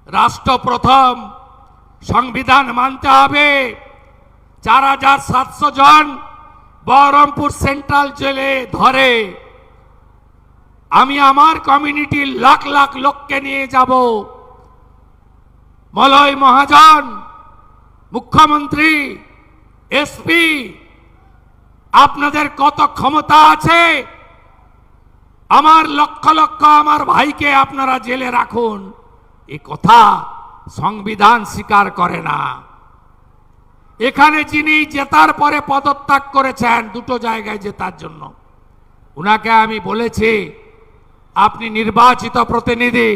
রাষ্ট্র প্রথম, সংবিধান মানতে হবে। 4700 জন বহরমপুর সেন্ট্রাল জেলে ধরে, আমি আমার কমিউনিটির লাখ লাখ লোককে নিয়ে যাব। মলয় মহাজন, মুখ্যমন্ত্রী, এসপি, আপনাদের কত ক্ষমতা আছে? আমার লক্ষ লক্ষ আমার ভাইকে আপনারা জেলে রাখুন, এ কথা সংবিধান স্বীকার করে না। এখানে যিনি জেতার পরে পদত্যাগ করেছেন দুটো জায়গায় জেতার জন্য, উনাকে আমি বলেছি আপনি নির্বাচিত প্রতিনিধি,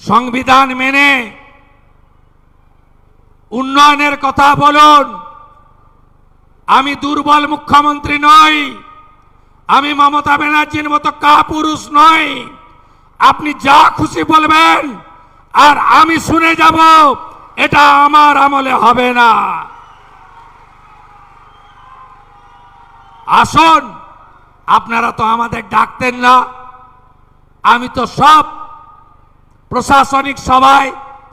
সংবিধান মেনে উন্নয়নের কথা বলুন। আমি দুর্বল মুখ্যমন্ত্রী নই, আমি মমতা ব্যানার্জির মতো কাপুরুষ নই। আপনি যা খুশি বলবেন আর আমি শুনে যাব, এটা আমার আমলে হবে না। আসুন, আপনারা তো আমাদের ডাকতেন না। আমি তো সব প্রশাসনিক সভায়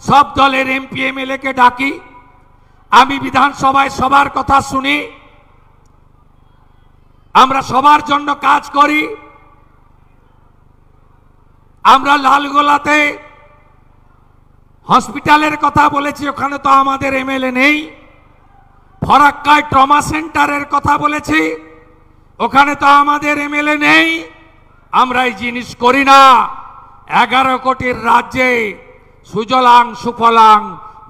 সব দলের এমপি এমএলএ কে ডাকি, আমি বিধানসভায় সবার কথা শুনি, আমরা সবার জন্য কাজ করি। আমরা লালগোলাতে হসপিটালের কথা বলেছি, ওখানে তো আমাদের এমএলএ নেই। ফরাক্কায় ট্রমা সেন্টারের কথা বলেছি, ওখানে তো আমাদের এমএলএ নেই। আমরা এই জিনিস করি না। 11 কোটির রাজ্যে সুজলাং সুফলাং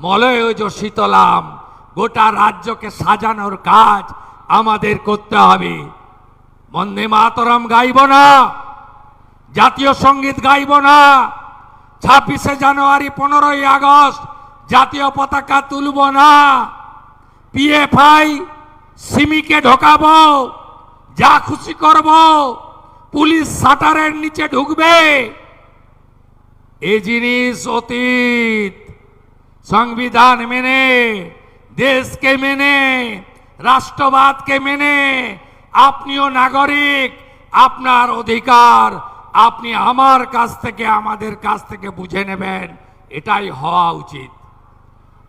মলয়জ শীতলাম, গোটা রাজ্যকে সাজানোর কাজ আমাদের করতে হবে। বন্দে মাতরম গাইব না, জাতীয় সঙ্গীত গাইব না, 26শে জানুয়ারি 15ই আগস্ট জাতীয় পতাকা তুলব না, পিএফআই সিমিকে ঢোকাবো, যা খুশি করব, পুলিশ শাটারের নিচে ঢুকবে, এই জিনিস অতীত। সংবিধান মেনে, দেশকে মেনে, রাষ্ট্রবাদকে মেনে আপনিও নাগরিক, আপনার অধিকার আপনি আমার কাছ থেকে আমাদের কাছ থেকে বুঝে নেবেন, এটাই হওয়া উচিত।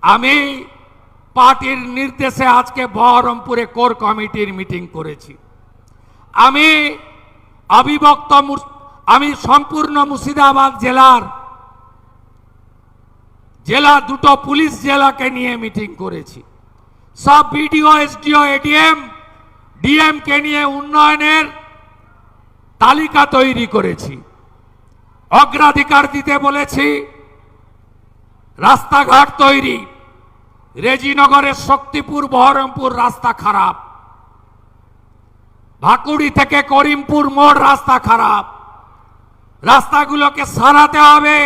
আমি পার্টির নির্দেশে আজকে বহরমপুরে কোর কমিটির মিটিং করেছি। আমি সম্পূর্ণ মুর্শিদাবাদ জেলা দুটো পুলিশ জেলাকে নিয়ে মিটিং করেছি। সব বিডিও, এসডিও, এডিএম, ডিএম কে নিয়ে উন্নয়নের তালিকা তৈরি করেছি। অগ্রাধিকার দিতে বলেছি রাস্তাঘাট তৈরি। রেজিনগরের শক্তিপুর বহরমপুর রাস্তা খারাপ, ভাকুড়ি থেকে করিমপুর মোড় রাস্তা খারাপ, রাস্তাগুলোকে সারাতে হবে।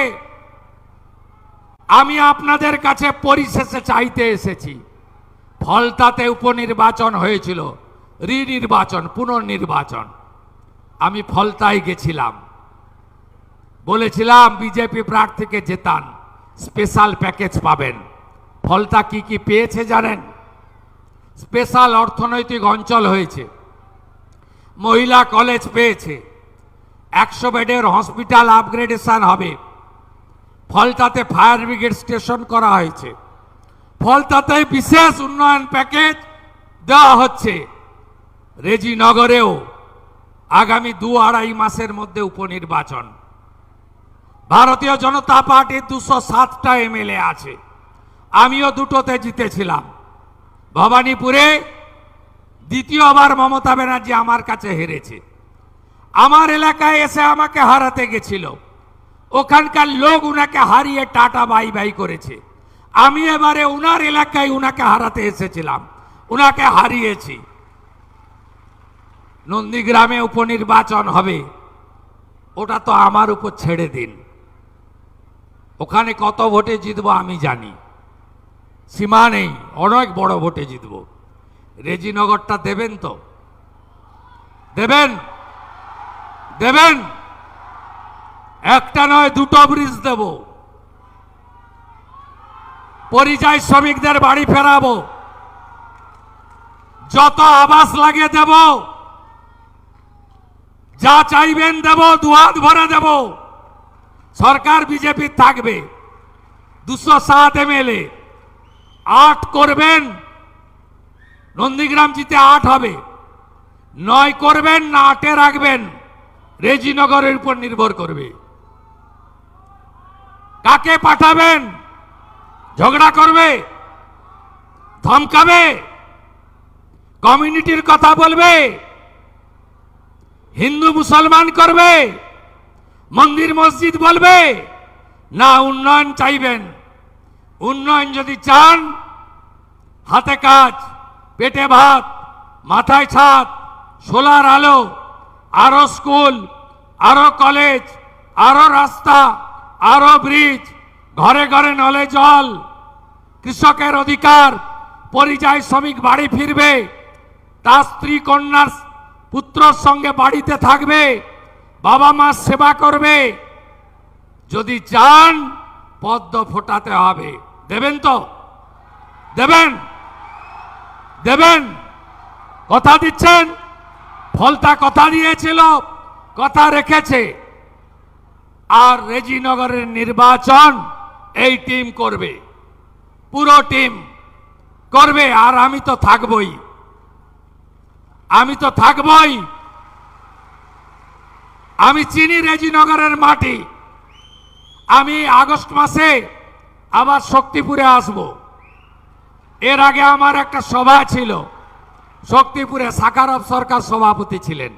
আমি আপনাদের কাছে পরিশেষে চাইতে এসেছি, ফলতাতে উপনির্বাচন হয়েছিল, রিনির্বাচন, পুনর্নির্বাচন। আমি ফলতায় গেছিলাম, বলেছিলাম বিজেপি প্রার্থীকে জেতান, স্পেশাল প্যাকেজ পাবেন। ফলতা কি কি পেয়েছে জানেন? স্পেশাল অর্থনৈতিক অঞ্চল হয়েছে, মহিলা কলেজ পেয়েছে, 100 বেডের হসপিটাল আপগ্রেডেশন হবে, ফলতাতে ফায়ার ব্রিগেড স্টেশন করা হয়েছে, ফলতাতে বিশেষ উন্নয়ন প্যাকেজ দেওয়া হচ্ছে। রেজিনগরেও আগামী 2-2.5 মাসের মধ্যে উপনির্বাচন। ভারতীয় জনতা পার্টির 207টা এমএলএ আছে, আমিও দুটোতে জিতেছিলাম। ভবানীপুরে দ্বিতীয়বার মমতা ব্যানার্জি আমার কাছে হেরেছে। আমার এলাকায় এসে আমাকে হারাতে গেছিল, ওখানকার লোক উনাকে হারিয়ে টাটা বাই বাই করেছে। আমি এবারে উনার এলাকায় উনাকে হারাতে এসেছিলাম, উনাকে হারিয়েছি। নন্দীগ্রামে উপনির্বাচন হবে, ওটা তো আমার উপর ছেড়ে দিন। ওখানে কত ভোটে জিতবো আমি জানি, সীমা নেই, অনেক বড় ভোটে জিতবো। রেজিনগরটা দেবেন তো? দেবেন? দেবেন? একটা নয়, দুটো ব্রিজ দেব, পরিযায়ী শ্রমিকদের বাড়ি ফেরাবো, যত আবাস লাগে দেব, যা চাইবেন দেব, দুহাত ভরে দেব। সরকার বিজেপি থাকবে, 207 MLA 8 করবেন, নন্দীগ্রাম জিতে 8 হবে, 9 করবেন না 8-এ রাখবেন, রেজিনগরের উপর নির্ভর করবে। কাকে পাঠাবেন? ঝগড়া করবে, ধমকাবে, কমিউনিটির কথা বলবে, হিন্দু মুসলমান করবে, মন্দির মসজিদ বলবে, না উন্নয়ন চাইবেন? উন্নয়ন যদি চান, হাতে কাজ, পেটে ভাত, মাথায় ছাদ, সোলার আলো, আরো স্কুল, আরো কলেজ, আরো রাস্তা, আরো ব্রিজ, ঘরে ঘরে নলে জল, কৃষকের অধিকার, পরিযায়ী শ্রমিক বাড়ি ফিরবে, তার স্ত্রী কন্যার পুত্রর সঙ্গে বাড়িতে থাকবে, বাবা মা সেবা করবে। যদি চান পদ্ম ফোটাতে হবে। দেবেন তো? দেবেন? দেবেন? কথা দিচ্ছেন? ফলতা কথা দিয়েছিল, কথা রেখেছে। আর রেজিনগরের নির্বাচন এই টিম করবে, পুরো টিম করবে। আর আমি তো থাকবই, আমি তো থাকবই। আমি চিনি রেজিনগরের মাটি। আমি আগস্ট মাসে আবার শক্তিপুরে আসব। এর আগে আমার একটা সভা ছিল শক্তিপুরে, সাকারব সরকার সভাপতি ছিলেন।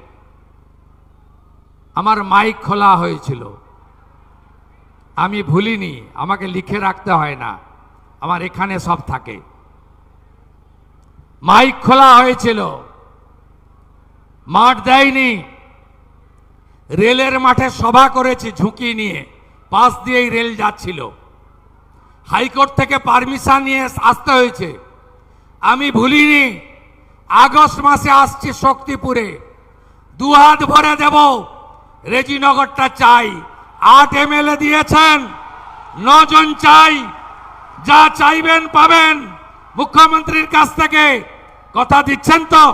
আমার মাইক খোলা হয়েছিল, আমি ভুলিনি, আমাকে লিখে রাখতে হয় না, আমার এখানে সব থাকে। মাইক খোলা হয়েছিল, মাঠ দেয়নি, রেলের মাঠে সভা করেছি ঝুঁকি নিয়ে, পাশ দিয়েই রেল যাচ্ছিল, হাইকোর্ট থেকে পারমিশন নিয়ে আসতে হয়েছে। আমি ভুলিনি, আগস্ট মাসে আসছি শক্তিপুরে, দুহাত ভরে দেব। রেজিনগরটা চাই। 8 MLA দিয়েছেন, 9 জন চাই। যা চাইবেন পাবেন মুখ্যমন্ত্রীর কাছ থেকে। কথা দিচ্ছেন তো?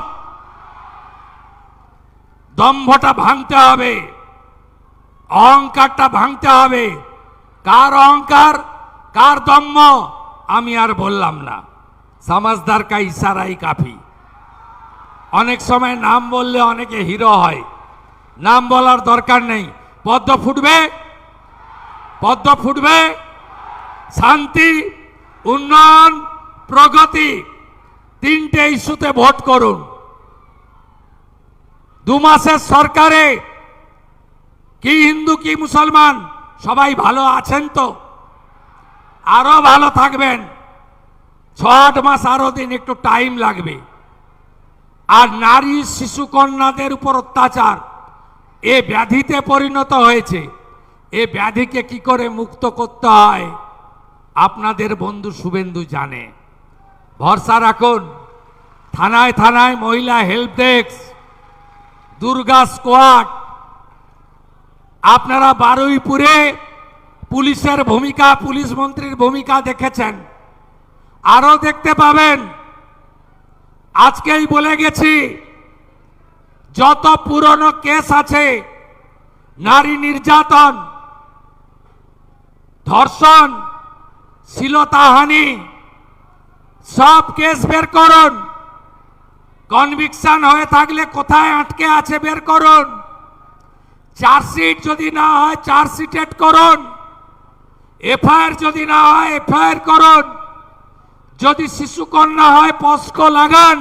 দম্ভটা ভাঙতে হবে, অহংকারটা ভাঙতে হবে। কার অহংকার, কার দম্ভ আমি আর বললাম না, সমাজদার কা ইশারাই কাফি। অনেক সময় নাম বললে অনেকে হিরো হয়, নাম বলার দরকার নেই। পদ্ম ফুটবে, পদ্ম ফুটবে। শান্তি, উন্নয়ন, প্রগতি, 3টে ইস্যুতে ভোট করুন। 2 মাসের সরকারে কি হিন্দু কি মুসলমান সবাই ভালো আছেন তো? আরো ভালো থাকবেন। 6-8 মাস আরো দিন, একটু টাইম লাগবে। আর নারী শিশু কন্যাদের উপর অত্যাচার এ ব্যাধিতে পরিণত হয়েছে। এ ব্যাধিকে কি করে মুক্ত করতে হয় আপনাদের বন্ধু শুভেন্দু জানে। ভরসা রাখুন। থানায় থানায় মহিলা হেল্প ডেস্ক, দুর্গা স্কোয়াড। আপনারা বারুইপুরে পুলিশের ভূমিকা, পুলিশ মন্ত্রীর ভূমিকা দেখেছেন, আরো দেখতে পাবেন। আজকেই বলে গেছি, যত পুরনো কেস আছে, নারী নির্যাতন, ধর্ষণ, শ্লীলতাহানি, সব কেস বের করুন। কনভিকশন হয়ে থাকলে কোথায় আটকে আছে বের করুন। চার্জশিট যদি না হয় চার্জশিটেড করুন। এফআইআর যদি না হয় এফআইআর করুন। যদি শিশু কন্যা হয় পস্কো লাগান।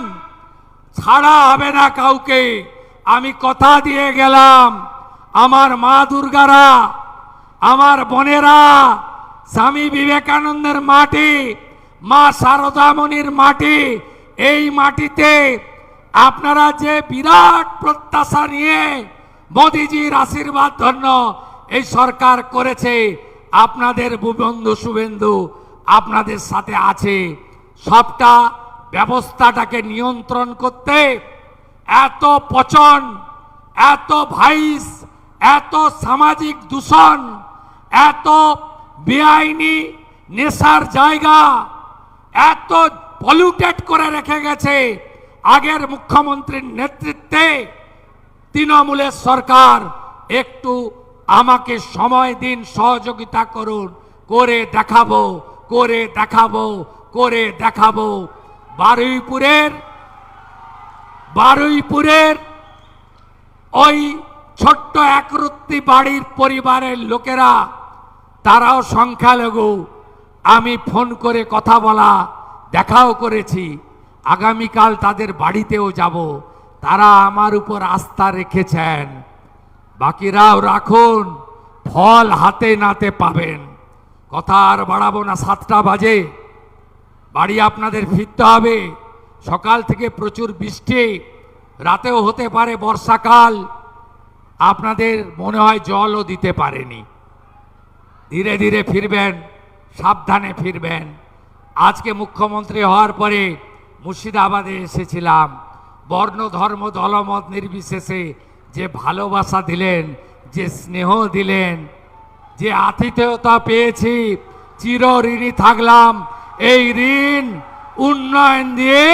ছাড়া হবে না কাউকে। আমি কথা দিয়ে গেলাম, আমার মা দুর্গারা, আমার বোনেরা, স্বামী বিবেকানন্দের মাটি, মা শারদামণির মাটি, এই মাটিতে আপনারা যে বিরাট প্রত্যাশা নিয়ে মোদিজির আশীর্বাদ ধন্য এই সরকার করেছে, আপনাদের বন্ধু শুভেন্দু আপনাদের সাথে আছে। সবটা ব্যবস্থাটাকে নিয়ন্ত্রণ করতে এত পচন, এত ভাইস, এত সামাজিক দূষণ, এত বেআইনি নেশার জায়গা, এত পলিউটেড করে রেখে গেছে আগের মুখ্যমন্ত্রীর নেতৃত্বে তৃণমূলের সরকার। একটু আমাকে সময় দিন, সহযোগিতা করুন, করে দেখাবো, করে দেখাবো, করে দেখাবো। বারুইপুরের ওই ছোট্ট একরত্তি বাড়ির পরিবারের লোকেরা, তারাও সংখ্যালঘু। আমি ফোন করে কথা বলা, দেখাও করেছি। আগামীকাল তাদের বাড়িতেও যাব। তারা আমার উপর আস্থা রেখেছেন। বাকিরাও রাখুন, ফল হাতে নাতে পাবেন। কথা আর বাড়াবো না, 7টা বাজে বাড়ি আপনাদের ফিরতে হবে। সকাল থেকে প্রচুর বৃষ্টি, রাতেও হতে পারে বর্ষাকাল, আপনাদের মনে হয় জলও দিতে পারেনি। ধীরে ধীরে ফিরবেন, সাবধানে ফিরবেন। আজকে মুখ্যমন্ত্রী হওয়ার পরে মুর্শিদাবাদে এসেছিলাম। বর্ণ ধর্ম দলমত নির্বিশেষে যে ভালোবাসা দিলেন, যে স্নেহ দিলেন, যে আতিথেয়তা পেয়েছি, চির ঋণী থাকলাম। এই ঋণ উন্নয়ন দিয়ে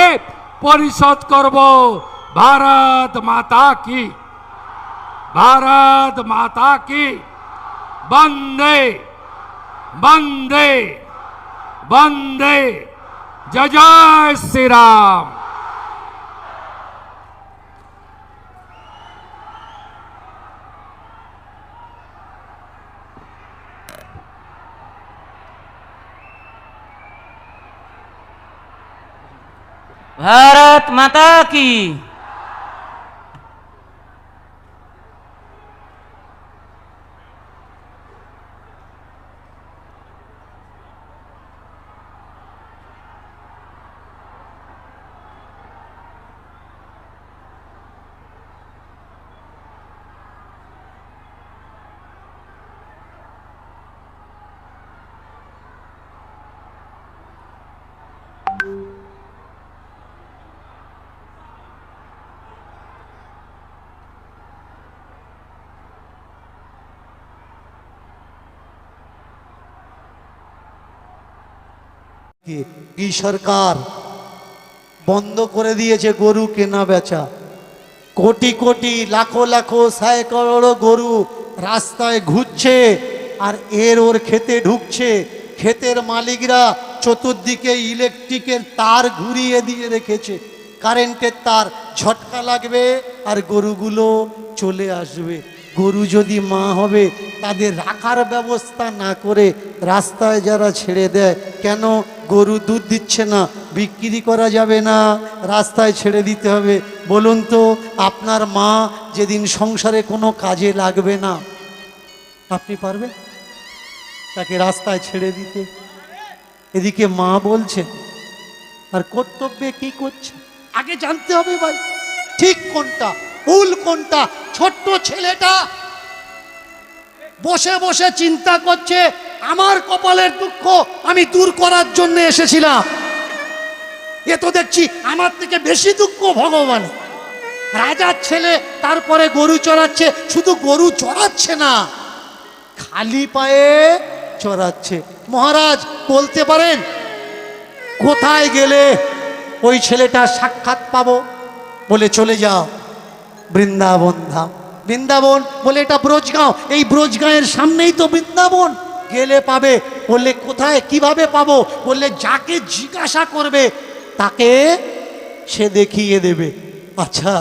পরিশোধ করব। ভারত মাতা কি, ভারত মাতা কি। বন্দে বন্দে বন্দে। জয় জয় শ্রীরাম। भारत माता की। এই সরকার বন্ধ করে দিয়েছে গরু কেনা বেচা। কোটি কোটি লাখো লাখো সাইকড়ো গরু রাস্তায় ঘুরছে, আর ওর খেতে ঢুকছে। ক্ষেতের মালিকরা চতুর্দিকে ইলেকট্রিকের তার ঘুরিয়ে দিয়ে রেখেছে, কারেন্টের তার। ঝটকা লাগবে আর গরুগুলো চলে আসবে। গরু যদি মা হবে, তাদের রাখার ব্যবস্থা না করে রাস্তায় যারা ছেড়ে দেয়, কেন? গরু দুধ দিচ্ছে না, বিক্রি করা যাবে না, রাস্তায় ছেড়ে দিতে হবে। বলুন তো, আপনার মা যেদিন সংসারে কোনো কাজে লাগবে না, আপনি পারবেন তাকে রাস্তায় ছেড়ে দিতে? এদিকে মা বলছে, আর কর্তব্যে কি করছে আগে জানতে হবে ভাই, ঠিক কোনটা ভুল কোনটা। ছোট্ট ছেলেটা বসে বসে চিন্তা করছে, আমার কপালের দুঃখ আমি দূর করার জন্য এসেছিলাম। এ তো দেখছি আমার থেকে বেশি দুঃখ ভগবান। রাজার ছেলে তারপরে গরু চড়াচ্ছে, শুধু গরু চড়াচ্ছে না, খালি পায়ে চড়াচ্ছে। মহারাজ বলতে পারেন কোথায় গেলে ওই ছেলেটা সাক্ষাৎ পাবো? বলে চলে যাও বৃন্দাবন ধাম। বৃন্দাবন বলে এটা ব্রজগাঁও, এই ব্রজগাঁয়ের সামনেই তো বৃন্দাবন, গেলে পাবে। বললে কোথায় কিভাবে পাবো? বললে যাকে জিজ্ঞাসা করবে তাকে সে দেখিয়ে দেবে। আচ্ছা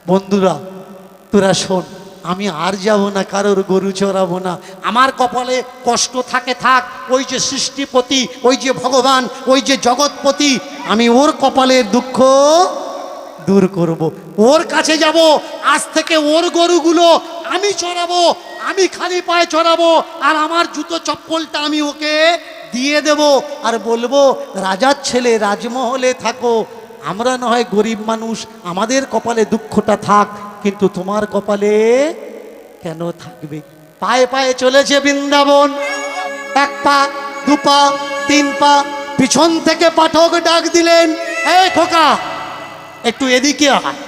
বন্ধুরা, তোরা শোন, আমি আর যাব না, কারোর গরু চড়াবো না। আমার কপালে কষ্ট থাকে থাক, ওই যে সৃষ্টিপতি, ওই যে ভগবান, ওই যে জগৎপতি, আমি ওর কপালের দুঃখ দূর করব। ওর কাছে যাব, আজ থেকে ওর গরুগুলো আমি চড়াবো, আমি খালি পায়ে চড়াবো, আর আমার জুতো চপ্পলটা আমি ওকে দিয়ে দেব, আর বলবো রাজার ছেলে রাজমহলে থাকো, আমরা না হয় গরিব মানুষ, আমাদের কপালে দুঃখটা থাক, কিন্তু তোমার কপালে কেন থাকবে? পায়ে পায়ে চলেছে বৃন্দাবন। 1 পা 2 পা 3 পা, পিছন থেকে পাঠক ডাক দিলেন, এই খোকা একটু এদিকে আয়।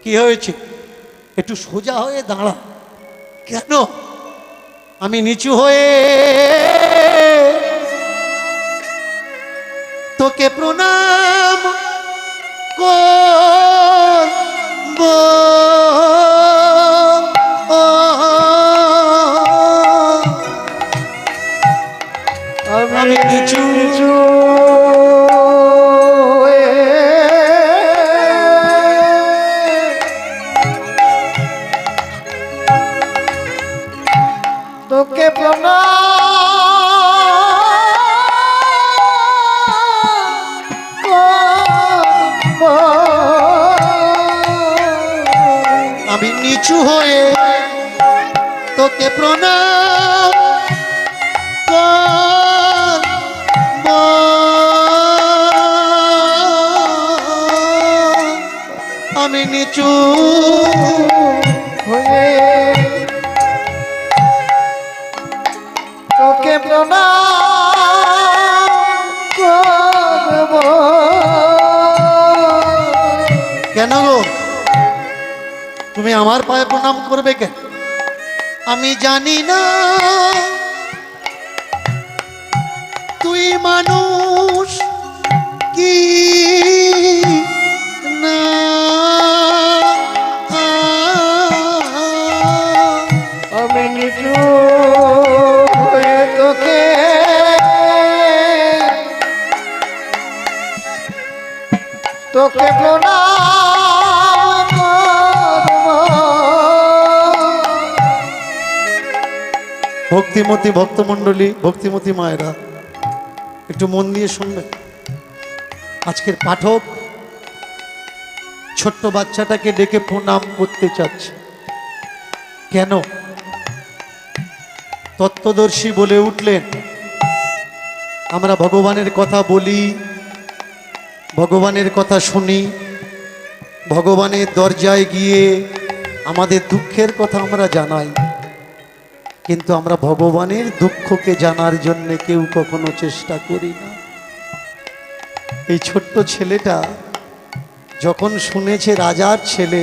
কি হয়েছে? একটু সোজা হয়ে দাঁড়া। কেন? আমি নিচু হয়ে তোকে প্রণাম করব। নিচু তোকে আমি নিচু হয়ে তোকে প্রণাম করব। আমি নিচু হয়ে তোকে প্রণাম করব। কেন গো তুমি আমার পায়ে প্রণাম করবে কেন? আমি জানি না তুই মানুষ কি না। আমি নিচু হয়ে তোকে তোকে প্রণাম করব। ভক্তিমতী ভক্তমণ্ডলী, ভক্তিমতী মায়েরা একটু মন দিয়ে শুনবেন। আজকের পাঠক ছোট্ট বাচ্চাটাকে ডেকে প্রণাম করতে চাচ্ছে। কেন? তত্ত্বদর্শী বলে উঠলেন, আমরা ভগবানের কথা বলি, ভগবানের কথা শুনি, ভগবানের দরজায় গিয়ে আমাদের দুঃখের কথা আমরা জানাই, কিন্তু আমরা ভগবানের দুঃখকে জানার জন্য কেউ কখনো চেষ্টা করি না। এই ছোট্ট ছেলেটা যখন শুনেছে রাজার ছেলে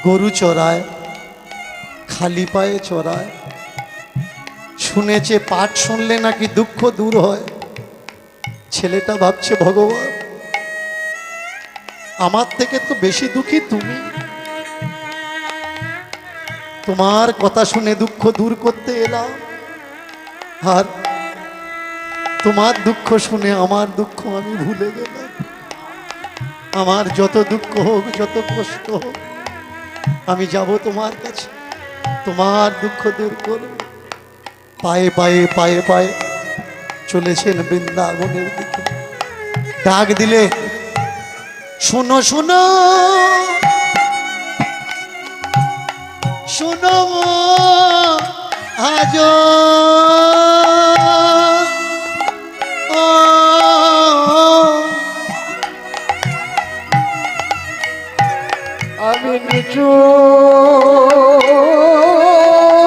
গরু চড়ায়, খালি পায়ে চড়ায়, শুনেছে পাঠ শুনলে নাকি দুঃখ দূর হয়, ছেলেটা ভাবছে ভগবান আমার থেকে তো বেশি দুঃখী তুমি, তোমার কথা শুনে দুঃখ দূর করতে এলাম, আর তোমার দুঃখ শুনে আমার দুঃখ আমি ভুলে গেলাম। আমার যত দুঃখ হোক, যত কষ্ট হোক, আমি যাব তোমার কাছে, তোমার দুঃখ দূর করব। পায়ে পায়ে পায়ে পায়ে চলেছেন বৃন্দাবনের দিকে। ডাক দিলে, শোনো শোনো শোনো আজ আমি নিচু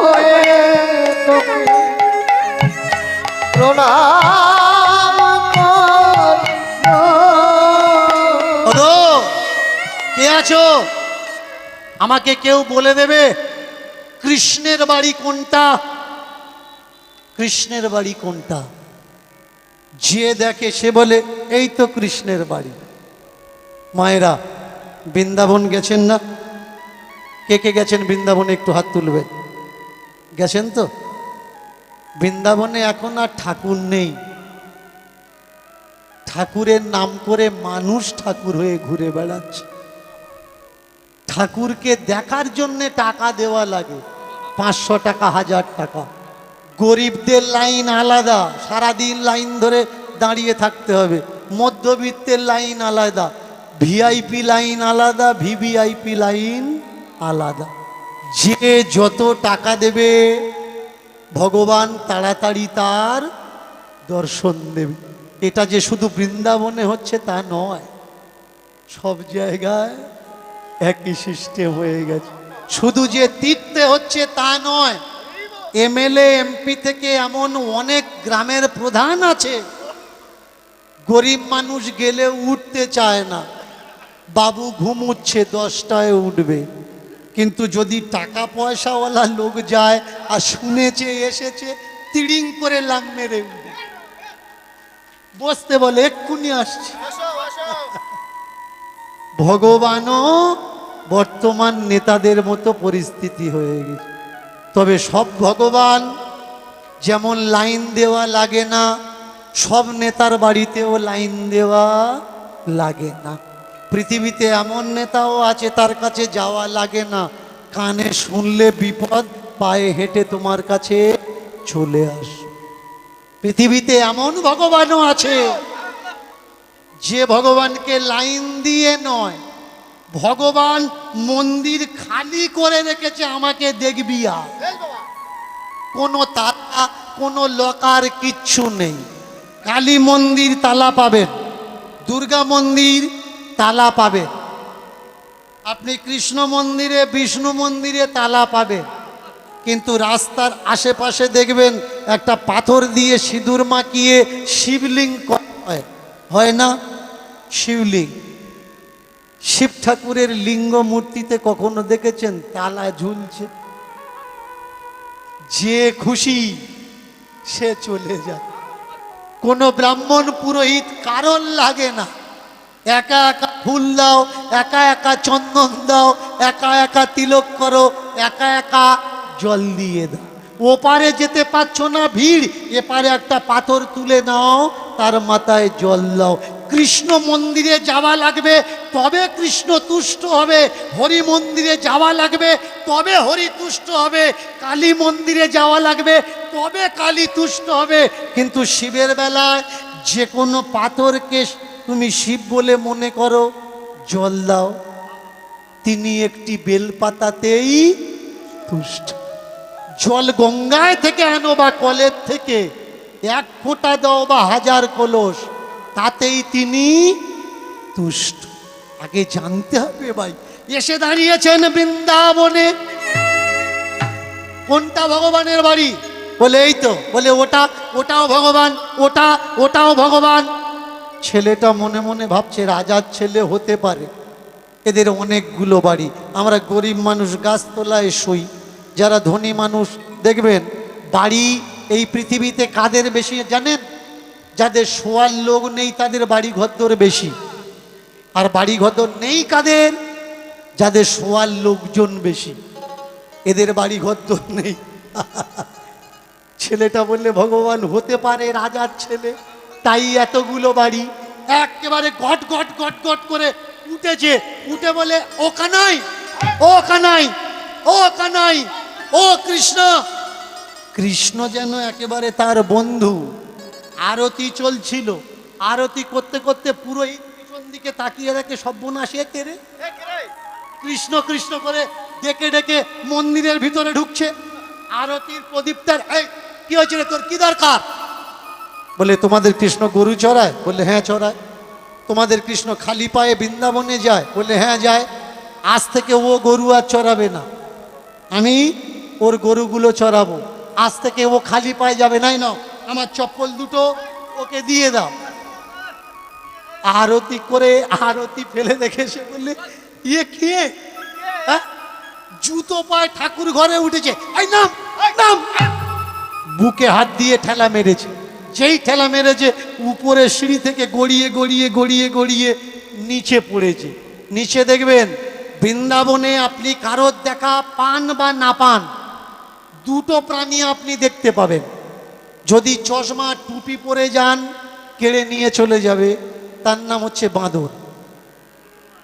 হয়ে তোকে প্রণাম করব। ওগো, কে আছো? আমাকে কেউ বলে দেবে কৃষ্ণের বাড়ি কোনটা? কৃষ্ণের বাড়ি কোনটা? যে দেখে সে বলে এই তো কৃষ্ণের বাড়ি। মায়েরা বৃন্দাবন গেছেন না? কে কে গেছেন বৃন্দাবনে একটু হাত তুলবেন। গেছেন তো? বৃন্দাবনে এখন আর ঠাকুর নেই, ঠাকুরের নাম করে মানুষ ঠাকুর হয়ে ঘুরে বেড়াচ্ছে। ঠাকুরকে দেখার জন্যে টাকা দেওয়া লাগে, 500 টাকা, 1000 টাকা। গরিবদের লাইন আলাদা, সারাদিন লাইন ধরে দাঁড়িয়ে থাকতে হবে। মধ্যবিত্তের লাইন আলাদা, ভিআইপি লাইন আলাদা, ভিভিআইপি লাইন আলাদা। যে যত টাকা দেবে ভগবান তাড়াতাড়ি তার দর্শন দেবে। এটা যে শুধু বৃন্দাবনে হচ্ছে তা নয়, সব জায়গায় একই সিস্টেম হয়ে গেছে। শুধু যে তীর্থে হচ্ছে তা নয়, এমএলএ এমপি থেকে এমন অনেক গ্রামের প্রধান আছে, গরিব মানুষ গেলে উঠতে চায় না, বাবু ঘুমুচ্ছে 10টায় উঠবে। কিন্তু যদি টাকা পয়সাওয়ালা লোক যায় আর শুনেছে এসেছে, তিড়িং করে লাম মেরে উঠবে, বসতে বলে এক্ষুনি আসছে। ভগবানও বর্তমান নেতাদের মতো পরিস্থিতি হয়ে গেছে। তবে সব ভগবান যেমন লাইন দেওয়া লাগে না, সব নেতার বাড়িতেও লাইন দেওয়া লাগে না। পৃথিবীতে এমন নেতাও আছে তার কাছে যাওয়া লাগে না, কানে শুনলে বিপদ, পায়ে হেঁটে তোমার কাছে চলে আস। পৃথিবীতে এমন ভগবানও আছে যে ভগবানকে লাইন দিয়ে নয়, ভগবান মন্দির খালি করে রেখেছে, আমাকে দেখবি আর কোনো তালা কোনো লকার কিচ্ছু নেই। কালী মন্দির তালা পাবেন, দুর্গা মন্দির তালা পাবেন, আপনি কৃষ্ণ মন্দিরে বিষ্ণু মন্দিরে তালা পাবেন, কিন্তু রাস্তার আশেপাশে দেখবেন একটা পাথর দিয়ে সিঁদুর মাখিয়ে শিবলিঙ্গ করা হয়, হয় না? শিবলিঙ্গ, শিব ঠাকুরের লিঙ্গ মূর্তিতে কখনো দেখেছেন তালা ঝুলছে? যে খুশি সে চলে যায়, কোনো ব্রাহ্মণ পুরোহিত কারণ লাগে না, একা একা ফুল দাও, একা একা চন্দন দাও, একা একা তিলক করো, একা একা জল দিয়ে দাও। ওপারে যেতে পারছো না ভিড়, এপারে একটা পাথর তুলে নাও, তার মাথায় জল দাও। কৃষ্ণ মন্দিরে যাওয়া লাগবে তবে কৃষ্ণ তুষ্ট হবে, হরি মন্দিরে যাওয়া লাগবে তবে হরি তুষ্ট হবে, কালী মন্দিরে যাওয়া লাগবে তবে কালী তুষ্ট হবে। কিন্তু শিবের বেলায় যে কোনো পাথরকে তুমি শিব বলে মনে করো, জল দাও, তিনি একটি বেলপাতাতেই তুষ্ট। জল গঙ্গায় থেকে আনো বা কলের থেকে, এক ফোঁটা দাও বা হাজার কলস, তাতেই তিনি তুষ্ট। আগে জানতে হবে ভাই। এসে দাঁড়িয়েছেন বৃন্দাবনে, কোনটা ভগবানের বাড়ি? বলে এই তো। বলে ওটাও ভগবান, ওটাও ভগবান। ছেলেটা মনে মনে ভাবছে রাজার ছেলে হতে পারে, এদের অনেকগুলো বাড়ি। আমরা গরিব মানুষ গাছতলায় শুই, যারা ধনী মানুষ দেখবেন বাড়ি এই পৃথিবীতে কাদের বেশি জানেন? যাদের শোয়ার লোক নেই তাদের বাড়ি ঘরদোর বেশি। আর বাড়ি ঘরদোর নেই কাদের? যাদের শোয়ার লোকজন বেশি, এদের বাড়ি ঘরদোর নেই। ছেলেটা বললে ভগবান হতে পারে রাজার ছেলে, তাই এতগুলো বাড়ি। একেবারে গট গট গট গট করে উঠেছে, উঠে বলে ও কানাই, ও কানাই, ও কানাই, ও কৃষ্ণ। কৃষ্ণ যেন একেবারে তার বন্ধু। আরতি চলছিল, আরতি করতে করতে পুরোহিত পিছন দিকে তাকিয়ে দেখে সর্বনাশ, এ কে রে? কৃষ্ণ কৃষ্ণ করে ডেকে ডেকে মন্দিরের ভিতরে ঢুকছে। আরতির প্রদীপটার, এই কি হয়েছে রে, তোর কি দরকার? বলে তোমাদের কৃষ্ণ গরু চড়ায়? বললে হ্যাঁ চড়ায়। তোমাদের কৃষ্ণ খালি পায়ে বৃন্দাবনে যায়? বললে হ্যাঁ যায়। আজ থেকে ও গরু আর চড়াবে না, আমি ওর গরুগুলো চড়াবো। আজ থেকে ও খালি পায়ে যাবে, নাই না, আমার চপ্পল দুটো ওকে দিয়ে দাও। আরতি করে আরতি ফেলে দেখে সে বললে ইয়ে কে? জুতো পায়ে ঠাকুর ঘরে উঠেছে, এই নাম নাম। বুকে হাত দিয়ে ঠেলা মেরেছে, যেই ঠেলা মেরেছে উপরে সিঁড়ি থেকে গড়িয়ে গড়িয়ে গড়িয়ে গড়িয়ে নিচে পড়েছে। নিচে দেখবেন বৃন্দাবনে আপনি কারোর দেখা পান বা না পান, দুটো প্রাণী আপনি দেখতে পাবেন। যদি চশমা টুপি পরে যান, কেড়ে নিয়ে চলে যাবে, তার নাম হচ্ছে বাঁদর।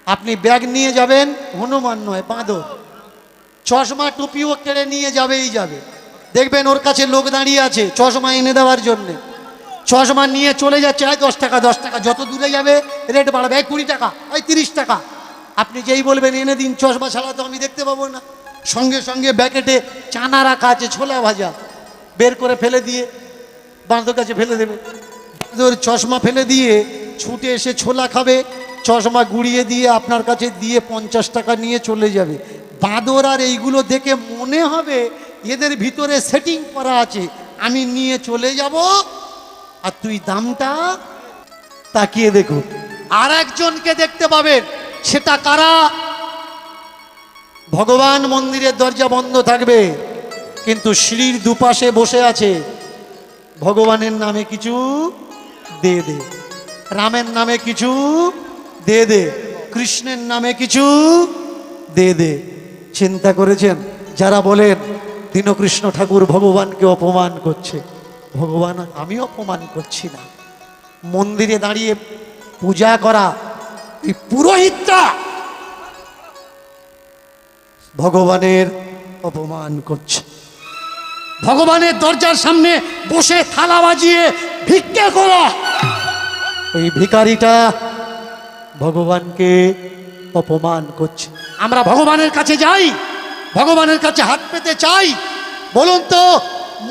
আপনি ব্যাগ নিয়ে যাবেন, হনুমান নয়, বাঁদর। চশমা টুপিও কেড়ে নিয়ে যাবেই যাবে। দেখবেন ওর কাছে লোক দাঁড়িয়ে আছে চশমা এনে দেওয়ার জন্যে, চশমা নিয়ে চলে যাচ্ছে, 10 টাকা 10 টাকা, যত দূরে যাবে রেট বাড়াবে, 20 টাকা, 30 টাকা। আপনি যেই বলবেন এনে দিন, চশমা ছাড়া তো আমি দেখতে পাবো না। সঙ্গে সঙ্গে ব্যাকেটে চানা রাখা আছে, ছোলা ভাজা, বের করে ফেলে দিয়ে বাঁদর কাছে ফেলে দেবে। বাঁদর চশমা ফেলে দিয়ে ছুটে এসে ছোলা খাবে, চশমা গুড়িয়ে দিয়ে আপনার কাছে দিয়ে 50 টাকা নিয়ে চলে যাবে। বাঁদর আর এইগুলো দেখে মনে হবে এদের ভিতরে সেটিং করা আছে, আমি নিয়ে চলে যাব আর তুই দামটা তাকিয়ে দেখো। আর একজনকে দেখতে পাবেন, সেটা কারা? ভগবান মন্দিরের দরজা বন্ধ থাকবে, কিন্তু সিঁড়ির দুপাশে বসে আছে, ভগবানের নামে কিছু দে দে, রামের নামে কিছু দে দে, কৃষ্ণের নামে কিছু দে দে। চিন্তা করেছেন যারা বলেন দীনকৃষ্ণ ঠাকুর ভগবানকে অপমান করছে? ভগবান আমি অপমান করছি না, মন্দিরে দাঁড়িয়ে পূজা করা, এই পুরোহিতটা ভগবানের অপমান করছে। ভগবানের দরজার সামনে বসে থালা বাজিয়ে ভিক্ষা করা, ওই ভিখারিটা ভগবানকে অপমান করছে। আমরা ভগবানের কাছে যাই, ভগবানের কাছে হাত পেতে চাই। বলুন তো,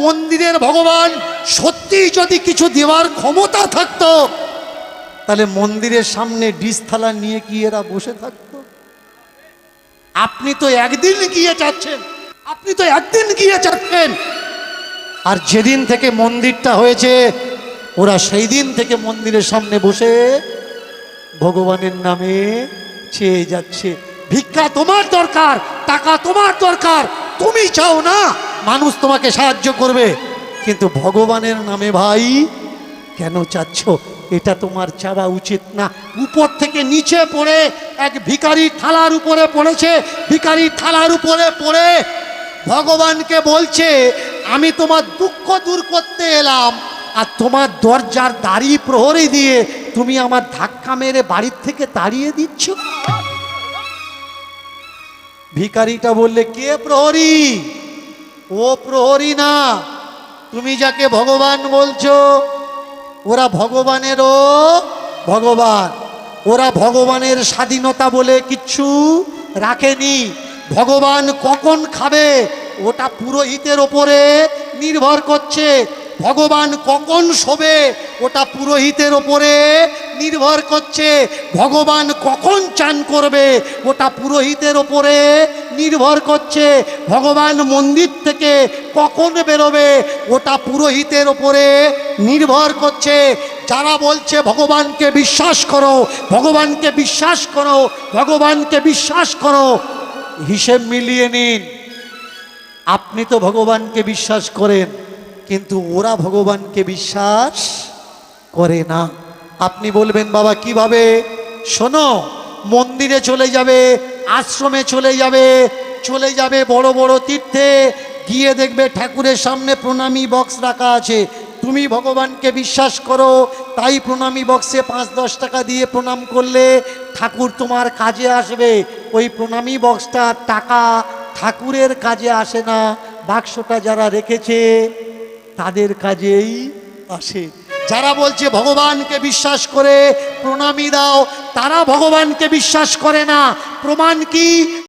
মন্দিরের ভগবান সত্যি যদি কিছু দেওয়ার ক্ষমতা থাকতো, তাহলে মন্দিরের সামনে ডিশ থালা নিয়ে কি এরা বসে থাকতো? আপনি তো একদিন গিয়ে যাচ্ছেন, আপনি তো একদিন গিয়ে যাচ্ছেন, আর যেদিন থেকে মন্দিরটা হয়েছে ওরা সেই দিন থেকে মন্দিরের সামনে বসে ভগবানের নামে চেয়ে যাচ্ছে। ভিক্ষা তোমার দরকার, টাকা তোমার দরকার, তুমি চাও না মানুষ তোমাকে সাহায্য করবে, কিন্তু ভগবানের নামে ভাই কেন চাচ্ছ? এটা তোমার চাওয়া উচিত না। উপর থেকে নিচে পড়ে এক ভিখারি থালার উপরে পড়েছে, ভিখারি থালার উপরে পড়ে ভগবানকে বলছে, আমি তোমার দুঃখ দূর করতে এলাম, আর তোমার দরজার দাড়ি প্রহরী দিয়ে তুমি আমার ধাক্কা মেরে বাড়ির থেকে তাড়িয়ে দিচ্ছ। ভিখারিটা বললে, কে প্রহরী? ও প্রহরী না, তুমি যাকে ভগবান বলছো ওরা ভগবানেরও ভগবান। ওরা ভগবানের স্বাধীনতা বলে কিচ্ছু রাখেনি। ভগবান কখন খাবে ওটা পুরোহিতের ওপরে নির্ভর করছে। ভগবান কখন শোবে ওটা পুরোহিতের ওপরে নির্ভর করছে। ভগবান কখন চান করবে ওটা পুরোহিতের ওপরে নির্ভর করছে। ভগবান মন্দির থেকে কখন বেরোবে ওটা পুরোহিতের ওপরে নির্ভর করছে। যারা বলছে ভগবানকে বিশ্বাস করো, ভগবানকে বিশ্বাস করো, ভগবানকে বিশ্বাস করো, হিসেব মিলিয়ে নিন। আপনি তো ভগবানকে বিশ্বাস করেন, কিন্তু ওরা ভগবানকে বিশ্বাস করে না। আপনি বলবেন, বাবা কিভাবে? শোনো, মন্দিরে চলে যাবে, আশ্রমে চলে যাবে, চলে যাবে বড় বড় তীর্থে, গিয়ে দেখবে ঠাকুরের সামনে প্রণামী বক্স রাখা আছে। তুমি ভগবানকে বিশ্বাস করো, তাই প্রণামী বক্সে 5-10 টাকা দিয়ে প্রণাম করলে ঠাকুর তোমার কাজে আসবে। ওই প্রণামী বক্সটা টাকা ঠাকুরের কাজে আসে না, বাক্সটা যারা রেখেছে তাদের কাজেই আসে। যারা বলছে ভগবানকে বিশ্বাস করে প্রণামী দাও, তারা ভগবানকে বিশ্বাস করে না। প্রমাণ কি?